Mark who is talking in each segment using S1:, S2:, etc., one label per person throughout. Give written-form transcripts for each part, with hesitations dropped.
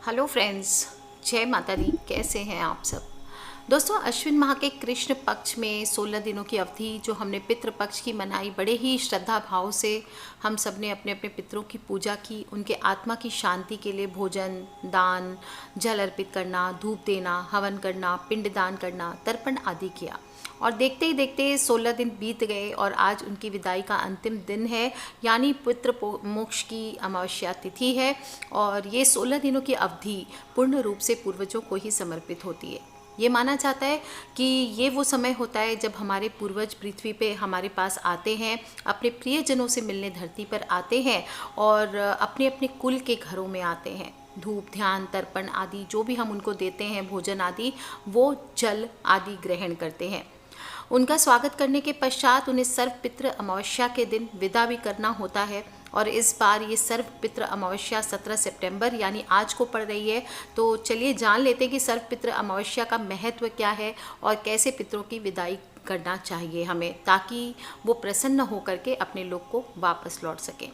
S1: Hello friends, जय माता दी। कैसे हैं आप सब दोस्तों। अश्विन माह के कृष्ण पक्ष में 16 दिनों की अवधि जो हमने पितृ पक्ष की मनाई, बड़े ही श्रद्धा भाव से हम सब ने अपने अपने पितरों की पूजा की। उनके आत्मा की शांति के लिए भोजन, दान, जल अर्पित करना, धूप देना, हवन करना, पिंडदान करना, तर्पण आदि किया। और देखते ही देखते 16 दिन बीत गए और आज उनकी विदाई का अंतिम दिन है, यानी पितृ मोक्ष की अमावस्या तिथि है। और ये 16 दिनों की अवधि पूर्ण रूप से पूर्वजों को ही समर्पित होती है। ये माना जाता है कि ये वो समय होता है जब हमारे पूर्वज पृथ्वी पे हमारे पास आते हैं, अपने प्रियजनों से मिलने धरती पर आते हैं और अपने अपने कुल के घरों में आते हैं। धूप, ध्यान, तर्पण आदि जो भी हम उनको देते हैं, भोजन आदि, वो जल आदि ग्रहण करते हैं। उनका स्वागत करने के पश्चात उन्हें सर्वपितृ अमावस्या के दिन विदा भी करना होता है। और इस बार ये सर्वपितृ अमावस्या 17 सितंबर यानी आज को पड़ रही है। तो चलिए जान लेते हैं कि सर्वपितृ अमावस्या का महत्व क्या है और कैसे पितरों की विदाई करना चाहिए हमें, ताकि वो प्रसन्न होकर के अपने लोग को वापस लौट सकें।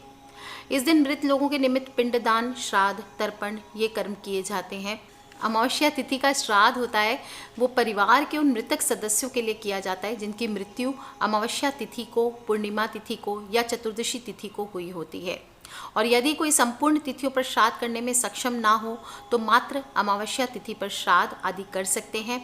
S1: इस दिन मृत लोगों के निमित्त पिंडदान, श्राद्ध, तर्पण ये कर्म किए जाते हैं। अमावस्या तिथि का श्राद्ध होता है वो परिवार के उन मृतक सदस्यों के लिए किया जाता है जिनकी मृत्यु अमावस्या तिथि को, पूर्णिमा तिथि को या चतुर्दशी तिथि को हुई होती है। और यदि कोई संपूर्ण तिथियों पर श्राद्ध करने में सक्षम ना हो तो मात्र अमावस्या तिथि पर श्राद्ध आदि कर सकते हैं।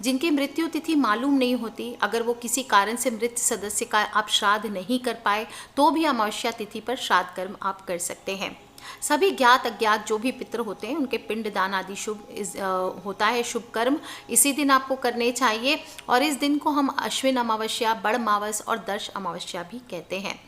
S1: जिनकी मृत्यु तिथि मालूम नहीं होती, अगर वो किसी कारण से मृत सदस्य का आप श्राद्ध नहीं कर पाए तो भी अमावस्या तिथि पर श्राद्ध कर्म आप कर सकते हैं। सभी ज्ञात अज्ञात जो भी पितृ होते हैं उनके पिंडदान आदि शुभ होता है, शुभ कर्म इसी दिन आपको करने चाहिए। और इस दिन को हम अश्विन अमावस्या, बड़ मावस और दर्श अमावस्या भी कहते हैं।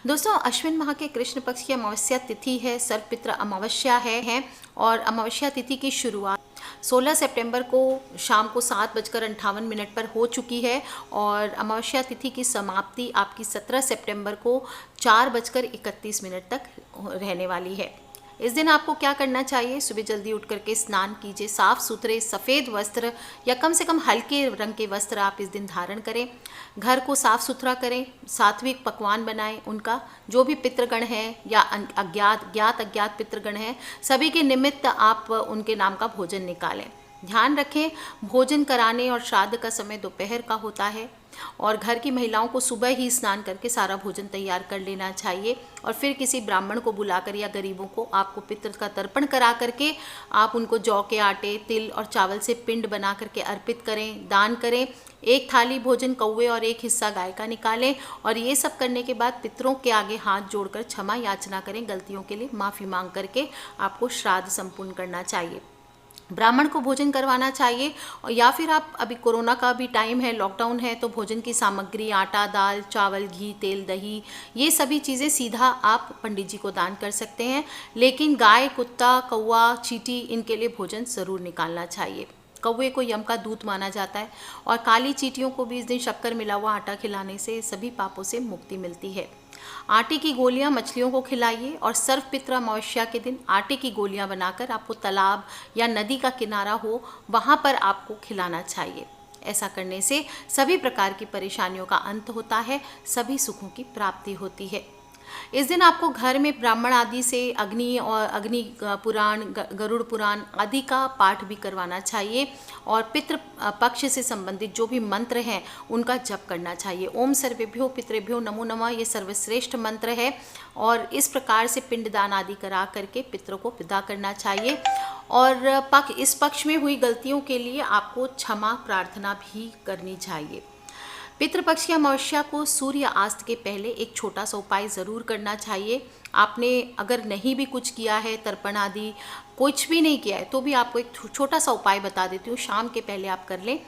S1: दोस्तों, अश्विन माह के कृष्ण पक्ष की अमावस्या तिथि है, सर्वपितृ अमावस्या है। और अमावस्या तिथि की शुरुआत 16 सितंबर को शाम को 7:58 पर हो चुकी है और अमावस्या तिथि की समाप्ति आपकी 17 सितंबर को 4:31 तक रहने वाली है। इस दिन आपको क्या करना चाहिए? सुबह जल्दी उठ करके स्नान कीजिए, साफ सुथरे सफ़ेद वस्त्र या कम से कम हल्के रंग के वस्त्र आप इस दिन धारण करें। घर को साफ सुथरा करें, सात्विक पकवान बनाएं। उनका जो भी पितृगण हैं या ज्ञात अज्ञात पितृगण हैं, सभी के निमित्त आप उनके नाम का भोजन निकालें। ध्यान रखें, भोजन कराने और श्राद्ध का समय दोपहर का होता है और घर की महिलाओं को सुबह ही स्नान करके सारा भोजन तैयार कर लेना चाहिए। और फिर किसी ब्राह्मण को बुलाकर या गरीबों को आपको पितृ का तर्पण करा करके आप उनको जौ के आटे, तिल और चावल से पिंड बना करके अर्पित करें, दान करें। एक थाली भोजन कौवे और एक हिस्सा गाय का निकालें। और ये सब करने के बाद पितरों के आगे हाथ जोड़कर क्षमा याचना करें, गलतियों के लिए माफ़ी मांग करके आपको श्राद्ध संपूर्ण करना चाहिए। ब्राह्मण को भोजन करवाना चाहिए। और या फिर आप, अभी कोरोना का भी टाइम है, लॉकडाउन है, तो भोजन की सामग्री आटा, दाल, चावल, घी, तेल, दही, ये सभी चीज़ें सीधा आप पंडित जी को दान कर सकते हैं। लेकिन गाय, कुत्ता, कौवा, चींटी, इनके लिए भोजन ज़रूर निकालना चाहिए। कौवे को यम का दूत माना जाता है और काली चींटियों को भी इस दिन शक्कर मिला हुआ आटा खिलाने से सभी पापों से मुक्ति मिलती है। आटे की गोलियां मछलियों को खिलाइए और सर्वपितृ अमावस्या के दिन आटे की गोलियां बनाकर आपको तालाब या नदी का किनारा हो वहां पर आपको खिलाना चाहिए। ऐसा करने से सभी प्रकार की परेशानियों का अंत होता है, सभी सुखों की प्राप्ति होती है। इस दिन आपको घर में ब्राह्मण आदि से अग्नि पुराण, गरुड़ पुराण आदि का पाठ भी करवाना चाहिए। और पितृ पक्ष से संबंधित जो भी मंत्र हैं उनका जप करना चाहिए। ओम सर्वेभ्यो पितृभ्यो नमो नमः ये सर्वश्रेष्ठ मंत्र है। और इस प्रकार से पिंडदान आदि करा करके पितरों को विदा करना चाहिए। और इस पक्ष में हुई गलतियों के लिए आपको क्षमा प्रार्थना भी करनी चाहिए। पितृपक्ष की अमावस्या को सूर्य अस्त के पहले एक छोटा सा उपाय ज़रूर करना चाहिए। आपने अगर नहीं भी कुछ किया है, तर्पण आदि कुछ भी नहीं किया है, तो भी आपको एक छोटा सा उपाय बता देती हूँ, शाम के पहले आप कर लें।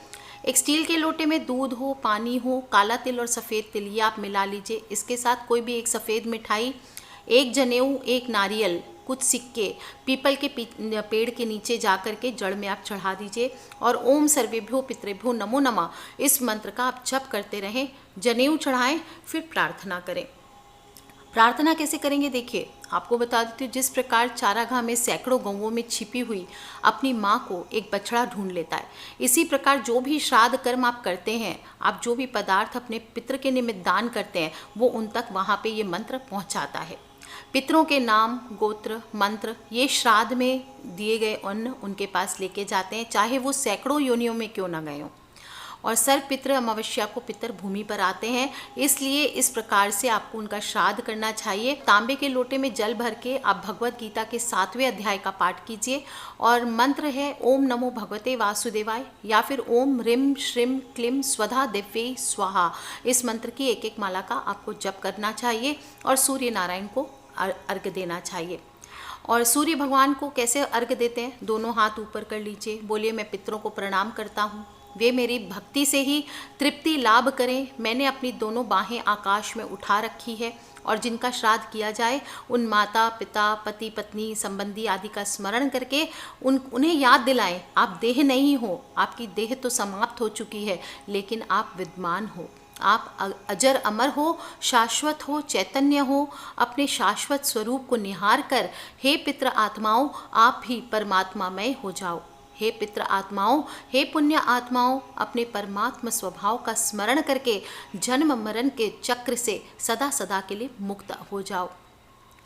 S1: एक स्टील के लोटे में दूध हो, पानी हो, काला तिल और सफ़ेद तिल ये आप मिला लीजिए। इसके साथ कोई भी एक सफ़ेद मिठाई, एक जनेऊ, एक नारियल, कुछ सिक्के पीपल के पेड़ के नीचे जा कर के जड़ में आप चढ़ा दीजिए। और ओम सर्वेभ्यो पितृभ्यो नमो नमः इस मंत्र का आप जप करते रहें। जनेऊ चढ़ाएं, फिर प्रार्थना करें। प्रार्थना कैसे करेंगे देखिए, आपको बता देती हूँ। जिस प्रकार चारागाह में सैकड़ों गौवों में छिपी हुई अपनी माँ को एक बछड़ा ढूंढ लेता है, इसी प्रकार जो भी श्राद्ध कर्म आप करते हैं, आप जो भी पदार्थ अपने पितृ के निमित्त दान करते हैं, वो उन तक वहाँ पे ये मंत्र पहुँचाता है। पितरों के नाम, गोत्र, मंत्र ये श्राद्ध में दिए गए अन्न उनके पास लेके जाते हैं, चाहे वो सैकड़ों योनियों में क्यों ना गए हों। और सर्व पितृ अमावस्या को पितर भूमि पर आते हैं, इसलिए इस प्रकार से आपको उनका श्राद्ध करना चाहिए। तांबे के लोटे में जल भर के आप भगवत गीता के 7वें अध्याय का पाठ कीजिए और मंत्र है ओम नमो भगवते वासुदेवाय या फिर ओम ह्रीं श्रीं क्लीं स्वधा दिव्ये स्वाहा। इस मंत्र की एक एक माला का आपको जप करना चाहिए और सूर्य नारायण को अर्घ्य देना चाहिए। और सूर्य भगवान को कैसे अर्घ्य देते हैं? दोनों हाथ ऊपर कर लीजिए, बोलिए मैं पितरों को प्रणाम करता हूँ, वे मेरी भक्ति से ही तृप्ति लाभ करें। मैंने अपनी दोनों बाहें आकाश में उठा रखी है और जिनका श्राद्ध किया जाए उन माता पिता, पति पत्नी, संबंधी आदि का स्मरण करके उन्हें याद दिलाएं, आप देह नहीं हो, आपकी देह तो समाप्त हो चुकी है, लेकिन आप विद्यमान हो, आप अजर अमर हो, शाश्वत हो, चैतन्य हो। अपने शाश्वत स्वरूप को निहार कर हे पितृ आत्माओं आप ही परमात्मामय हो जाओ। हे पितृ आत्माओं, हे पुण्य आत्माओं, अपने परमात्मा स्वभाव का स्मरण करके जन्म मरण के चक्र से सदा सदा के लिए मुक्त हो जाओ।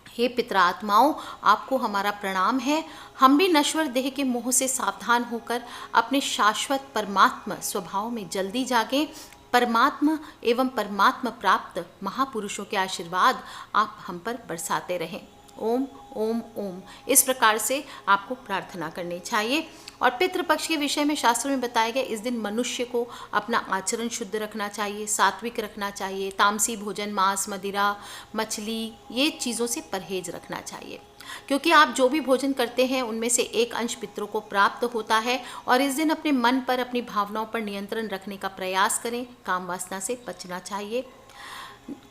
S1: हे पितृ आत्माओं, आपको हमारा प्रणाम है। हम भी नश्वर देह के मोह से सावधान होकर अपने शाश्वत परमात्मा स्वभाव में जल्दी जागें। परमात्मा एवं परमात्मा प्राप्त महापुरुषों के आशीर्वाद आप हम पर बरसाते रहें। ओम ओम ओम, इस प्रकार से आपको प्रार्थना करनी चाहिए। और पितृपक्ष के विषय में शास्त्रों में बताया गया, इस दिन मनुष्य को अपना आचरण शुद्ध रखना चाहिए, सात्विक रखना चाहिए, तामसी भोजन, मांस, मदिरा, मछली ये चीज़ों से परहेज रखना चाहिए, क्योंकि आप जो भी भोजन करते हैं उनमें से एक अंश पितरों को प्राप्त होता है। और इस दिन अपने मन पर, अपनी भावनाओं पर नियंत्रण रखने का प्रयास करें, काम वासना से बचना चाहिए।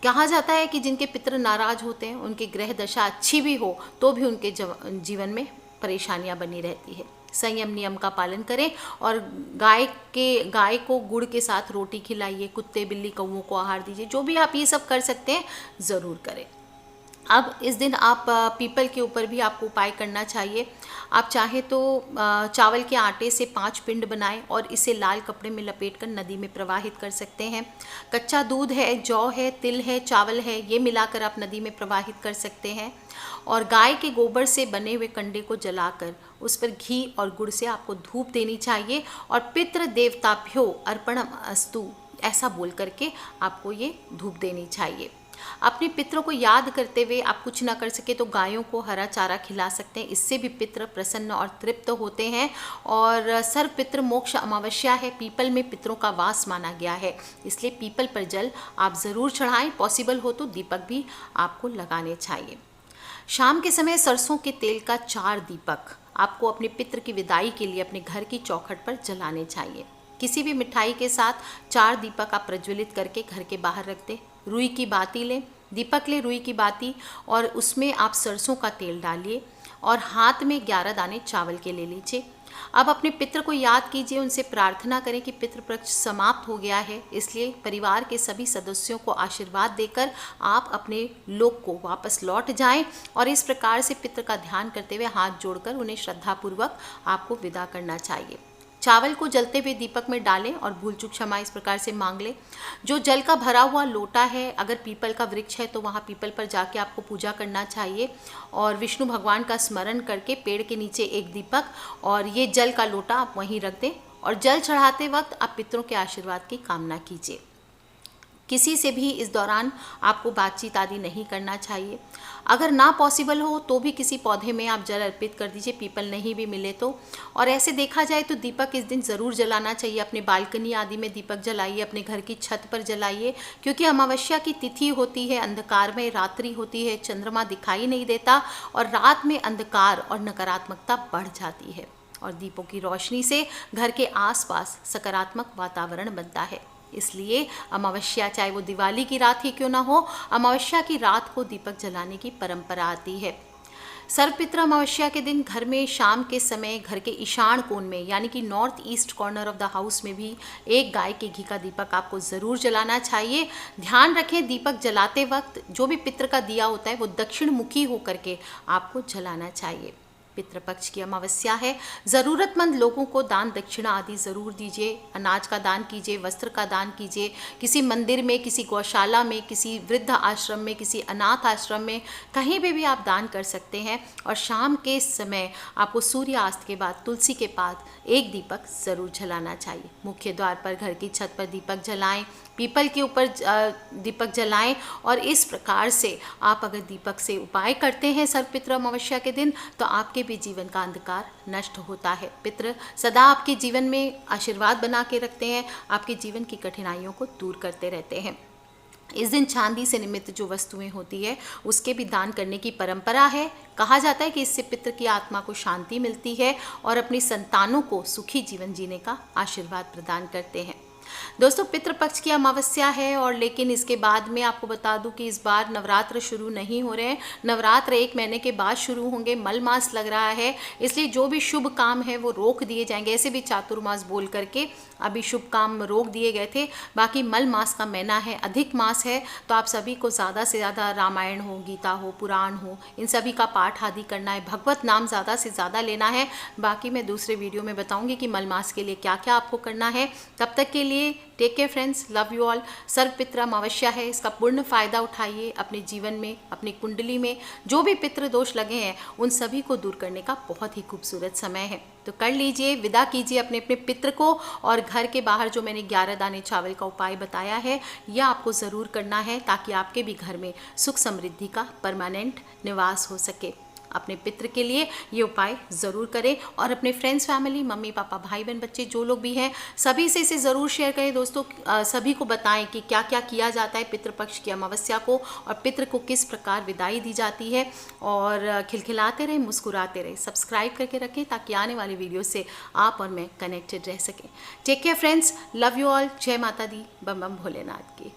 S1: कहा जाता है कि जिनके पितर नाराज होते हैं उनकी ग्रह दशा अच्छी भी हो तो भी उनके जीवन में परेशानियां बनी रहती है। संयम नियम का पालन करें और गाय को गुड़ के साथ रोटी खिलाइए, कुत्ते बिल्ली कौवों को आहार दीजिए, जो भी आप ये सब कर सकते हैं ज़रूर करें। अब इस दिन आप पीपल के ऊपर भी आपको उपाय करना चाहिए। आप चाहे तो चावल के आटे से 5 पिंड बनाएं और इसे लाल कपड़े में लपेटकर नदी में प्रवाहित कर सकते हैं। कच्चा दूध है, जौ है, तिल है, चावल है, ये मिलाकर आप नदी में प्रवाहित कर सकते हैं। और गाय के गोबर से बने हुए कंडे को जलाकर उस पर घी और गुड़ से आपको धूप देनी चाहिए और पितृ देवताभ्यो अर्पणम अस्तु ऐसा बोल करके आपको ये धूप देनी चाहिए। अपने पितरों को याद करते हुए आप कुछ ना कर सके तो गायों को हरा चारा खिला सकते हैं, इससे भी पितर प्रसन्न और तृप्त होते हैं। और सर्व पितृ मोक्ष अमावस्या है, पीपल में पितरों का वास माना गया है, इसलिए पीपल पर जल आप ज़रूर चढ़ाएं। पॉसिबल हो तो दीपक भी आपको लगाने चाहिए। शाम के समय सरसों के तेल का 4 दीपक आपको अपने पितृ की विदाई के लिए अपने घर की चौखट पर जलाने चाहिए। किसी भी मिठाई के साथ 4 दीपक आप प्रज्वलित करके घर के बाहर रख दें। रुई की बाती लें, दीपक लें रुई की बाती और उसमें आप सरसों का तेल डालिए और हाथ में 11 दाने चावल के ले लीजिए। अब अपने पितृ को याद कीजिए, उनसे प्रार्थना करें कि पितृपक्ष समाप्त हो गया है, इसलिए परिवार के सभी सदस्यों को आशीर्वाद देकर आप अपने लोक को वापस लौट जाएं। और इस प्रकार से पितृ का ध्यान करते हुए हाथ जोड़कर उन्हें श्रद्धापूर्वक आपको विदा करना चाहिए। चावल को जलते हुए दीपक में डालें और भूल चूक क्षमा इस प्रकार से मांग लें। जो जल का भरा हुआ लोटा है, अगर पीपल का वृक्ष है तो वहाँ पीपल पर जाके आपको पूजा करना चाहिए और विष्णु भगवान का स्मरण करके पेड़ के नीचे एक दीपक और ये जल का लोटा आप वहीं रख दें। और जल चढ़ाते वक्त आप पितरों के आशीर्वाद की कामना कीजिए। किसी से भी इस दौरान आपको बातचीत आदि नहीं करना चाहिए। अगर ना पॉसिबल हो तो भी किसी पौधे में आप जल अर्पित कर दीजिए, पीपल नहीं भी मिले तो। और ऐसे देखा जाए तो दीपक इस दिन ज़रूर जलाना चाहिए। अपने बालकनी आदि में दीपक जलाइए, अपने घर की छत पर जलाइए, क्योंकि अमावस्या की तिथि होती है, अंधकार में रात्रि होती है, चंद्रमा दिखाई नहीं देता और रात में अंधकार और नकारात्मकता बढ़ जाती है। और दीपों की रोशनी से घर के आसपास सकारात्मक वातावरण बनता है। इसलिए अमावस्या, चाहे वो दिवाली की रात ही क्यों ना हो, अमावस्या की रात को दीपक जलाने की परंपरा आती है। सर्वपितृ अमावस्या के दिन घर में शाम के समय घर के ईशान कोण में यानी कि north east corner of the house में भी एक गाय के घी का दीपक आपको ज़रूर जलाना चाहिए। ध्यान रखें, दीपक जलाते वक्त जो भी पितृ का दिया होता है वो दक्षिण मुखी होकर के आपको जलाना चाहिए। पितृपक्ष की अमावस्या है। ज़रूरतमंद लोगों को दान दक्षिणा आदि ज़रूर दीजिए। अनाज का दान कीजिए, वस्त्र का दान कीजिए, किसी मंदिर में, किसी गौशाला में, किसी वृद्ध आश्रम में, किसी अनाथ आश्रम में, कहीं पे भी आप दान कर सकते हैं। और शाम के समय आपको सूर्यास्त के बाद तुलसी के पास एक दीपक ज़रूर जलाना चाहिए। मुख्य द्वार पर, घर की छत पर दीपक जलाएं, पीपल के ऊपर दीपक जलाएं। और इस प्रकार से आप अगर दीपक से उपाय करते हैं सर्वपितृ अमावस्या के दिन, तो आपके भी जीवन का अंधकार नष्ट होता है। पितृ सदा आपके जीवन में आशीर्वाद बना के रखते हैं, आपके जीवन की कठिनाइयों को दूर करते रहते हैं। इस दिन चांदी से निमित्त जो वस्तुएं होती है उसके भी दान करने की परंपरा है। कहा जाता है कि इससे पितृ की आत्मा को शांति मिलती है और अपनी संतानों को सुखी जीवन जीने का आशीर्वाद प्रदान करते हैं। दोस्तों, पितृपक्ष की अमावस्या है और लेकिन इसके बाद में आपको बता दूं कि इस बार नवरात्र शुरू नहीं हो रहे हैं। नवरात्र 1 महीने के बाद शुरू होंगे। मल मास लग रहा है, इसलिए जो भी शुभ काम है वो रोक दिए जाएंगे। ऐसे भी चातुर्मास बोल करके अभी शुभ काम रोक दिए गए थे। बाकी मल मास का महीना है, अधिक मास है, तो आप सभी को ज़्यादा से ज़्यादा रामायण हो, गीता हो, पुराण हो, इन सभी का पाठ आदि करना है। भगवत नाम ज़्यादा से ज़्यादा लेना है। बाकी मैं दूसरे वीडियो में बताऊंगी कि मल मास के लिए क्या क्या आपको करना है। तब तक के लिए take care friends, love you all. Sarvapitri Amavasya है, इसका पूर्ण फायदा उठाइए। अपने जीवन में, अपनी कुंडली में जो भी पितृ दोष लगे हैं उन सभी को दूर करने का बहुत ही खूबसूरत समय है। तो कर लीजिए, विदा कीजिए अपने अपने पितृ को। और घर के बाहर जो मैंने 11 दाने चावल का उपाय बताया है, यह आपको ज़रूर करना है ताकि आपके भी घर में सुख समृद्धि का परमानेंट निवास हो सके। अपने पितृ के लिए ये उपाय ज़रूर करें और अपने फ्रेंड्स, फैमिली, मम्मी पापा, भाई बहन, बच्चे जो लोग भी हैं सभी से इसे ज़रूर शेयर करें। दोस्तों, सभी को बताएं कि क्या क्या किया जाता है पितृपक्ष की अमावस्या को और पितृ को किस प्रकार विदाई दी जाती है। और खिलखिलाते रहें, मुस्कुराते रहें, सब्सक्राइब करके रखें ताकि आने वाली वीडियो से आप और मैं कनेक्टेड रह सकें। Take care friends, love you all. जय माता दी, बम बम भोलेनाथ की।